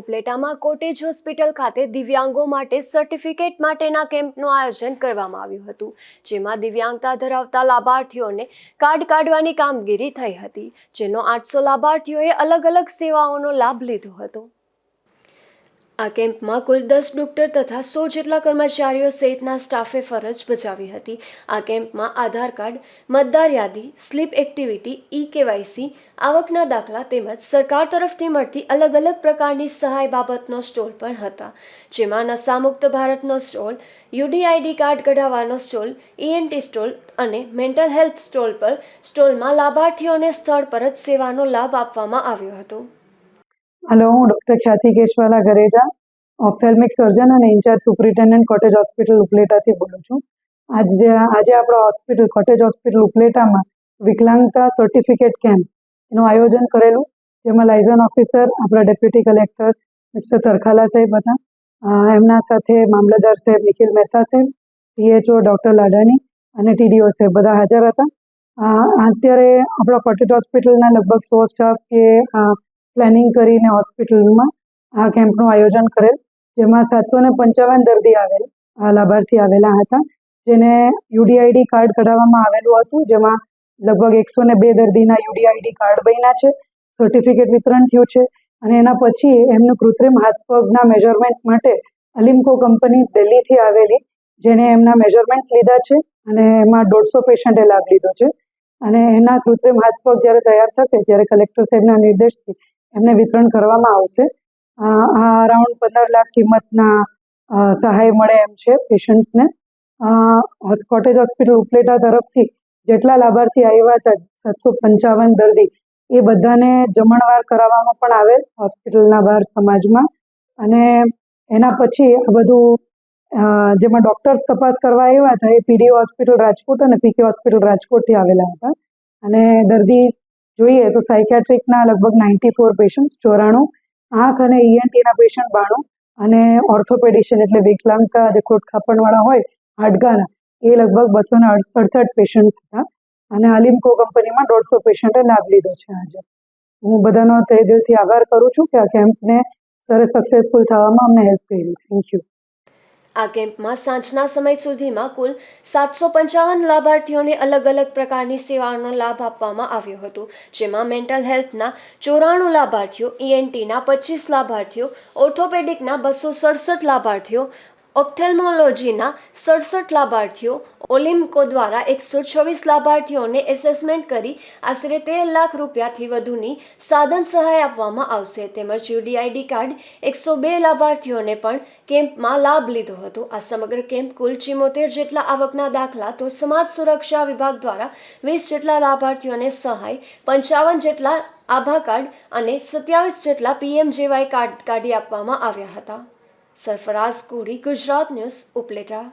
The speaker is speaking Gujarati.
ઉપલેટામાં કોટેજ હોસ્પિટલ ખાતે દિવ્યાંગો માટે સર્ટિફિકેટ માટેના કેમ્પનું આયોજન કરવામાં આવ્યું હતું, જેમાં દિવ્યાંગતા ધરાવતા લાભાર્થીઓને કાર્ડ કાઢવાની કામગીરી થઈ હતી, જેનો 800 લાભાર્થીઓએ અલગ અલગ સેવાઓનો લાભ લીધો હતો। આ કેમ્પમાં કુલ 10 ડોક્ટર તથા 100 જેટલા કર્મચારીઓ સહિતના સ્ટાફે ફરજ બજાવી હતી। આ કેમ્પમાં આધાર કાર્ડ, મતદાર યાદી, સ્લીપ એક્ટિવિટી, ઈ-કેવાયસી, આવકના દાખલા તેમજ સરકાર તરફથી મળતી અલગ અલગ પ્રકારની સહાય બાબતનો સ્ટોલ પણ હતા, જેમાં નશામુક્ત ભારતનો સ્ટોલ, યુડીઆઈડી કાર્ડ કઢાવવાનો સ્ટોલ, ઈએનટી સ્ટોલ અને મેન્ટલ હેલ્થ સ્ટોલ પર સ્ટોલમાં લાભાર્થીઓને સ્થળ પર જ સેવાનો લાભ આપવામાં આવ્યો હતો। हेलो, हूँ डॉक्टर ख्याति केशवाला गरेजा, ऑफ्थेल्मिक सर्जन और in charge superintendent cottage hospital Upleta थी बोलूँ छूँ। आज आप हॉस्पिटल कॉटेज हॉस्पिटल उपलेटा में विकलांगता सर्टिफिकेट केम्प एनु आयोजन करेलू, जेमां लाइजन ऑफिसर अपना डेप्यूटी कलेक्टर मिस्टर तरखाला साहेब हता, एमना साथे मामलतदार साहेब निखिल मेहता साहेब, टीएचओ डॉक्टर लाडानी और टीडीओ साहेब बधा हाजर हता। अत्यारे आपणा कॉटेज हॉस्पिटलना लगभग 100 स्टाफ के प्लानिंग करीने हॉस्पिटलमां आ केम्पनुं आयोजन करेल, जेमां 755 दर्दी आवेल लाभार्थी आवेला हता, जेने यूडीआईडी कार्ड कढाववामां आवेलुं हतुं, जेमां लगभग 102 दर्दीना यूडीआईडी कार्ड बन्या छे, सर्टिफिकेट वितरण थयुं छे अने एना पछी एमनुं कृत्रिम हाथ पगना मेजरमेंट माटे अलिम्को कंपनी दिल्हीथी आवेली, जेने एमना मेजरमेंट्स लीधा छे अने एमां 150 पेशंटे लाभ लीधो छे अने एना कृत्रिम हाथ पग ज्यारे तैयार थशे त्यारे कलेक्टर साहेबना निर्देशथी एमने वितरण करवामां आवशे। आ अराउंड 15 लाख किंमतना सहाय मळे एम छे पेशंट्सने। कॉटेज हॉस्पिटल उपलेटा तरफथी जेटला लाभार्थी आव्या हता 755 दर्दी ए बधाने जमणवार कराववामां पण आवेल हॉस्पिટલના બહાર સમાજમાં, અને એના પછી આ બધું જેમાં ડોક્ટર્સ તપાસ કરવા આવ્યા હતા એ પીડીઓ હોસ્પિટલ રાજકોટ અને પીકે હોસ્પિટલ રાજકોટથી આવેલા હતા, અને દર્દી જોઈએ તો સાયકેટ્રિકના लगभग 94 पेशंट्स 94, आँख અને ईएनटीના पेशंट 92 અને ઓર્થોપેડિશિયન એટલે વિકલાંગતા જે ખોટખાપણવાળા હોય હાડકાના એ लगभग 268 पेशंट्स હતા, અને અલિમ્કો કંપનીમાં 150 પેશન્ટે લાભ લીધો છે। આજે હું બધાનો તહે દિલથી આભાર કરું છું કે આ કેમ્પને સરે સક્સેસફુલ થવામાં અમને હેલ્પ કરી। Thank you. આ કેમ્પમાં સાંજના સમય સુધીમાં કુલ 755 લાભાર્થીઓને અલગ અલગ પ્રકારની સેવાઓનો લાભ આપવામાં આવ્યો હતો, જેમાં મેન્ટલ હેલ્થના 94 લાભાર્થીઓ, ઈએનટીના 25 લાભાર્થીઓ, ઓર્થોપેડિકના 267 લાભાર્થીઓ, ઓપ્થેલ્મોલોજીના 67 લાભાર્થીઓ, ઓલિમ્કો દ્વારા 126 લાભાર્થીઓને એસેસમેન્ટ કરી આશરે 13 લાખ રૂપિયાથી વધુની સાધન સહાય આપવામાં આવશે, તેમજ યુડીઆઈડી કાર્ડ 102 લાભાર્થીઓને પણ કેમ્પમાં લાભ લીધો હતો। આ સમગ્ર કેમ્પ કુલ 74 જેટલા આવકના દાખલા તો સમાજ સુરક્ષા વિભાગ દ્વારા 20 જેટલા લાભાર્થીઓને સહાય, 55 જેટલા આભા કાર્ડ અને 27 જેટલા પીએમજેવાય કાર્ડ કાઢી આપવામાં આવ્યા હતા। સરફરાઝ કુડી, ગુજરાત ન્યૂઝ, ઉપલેટા।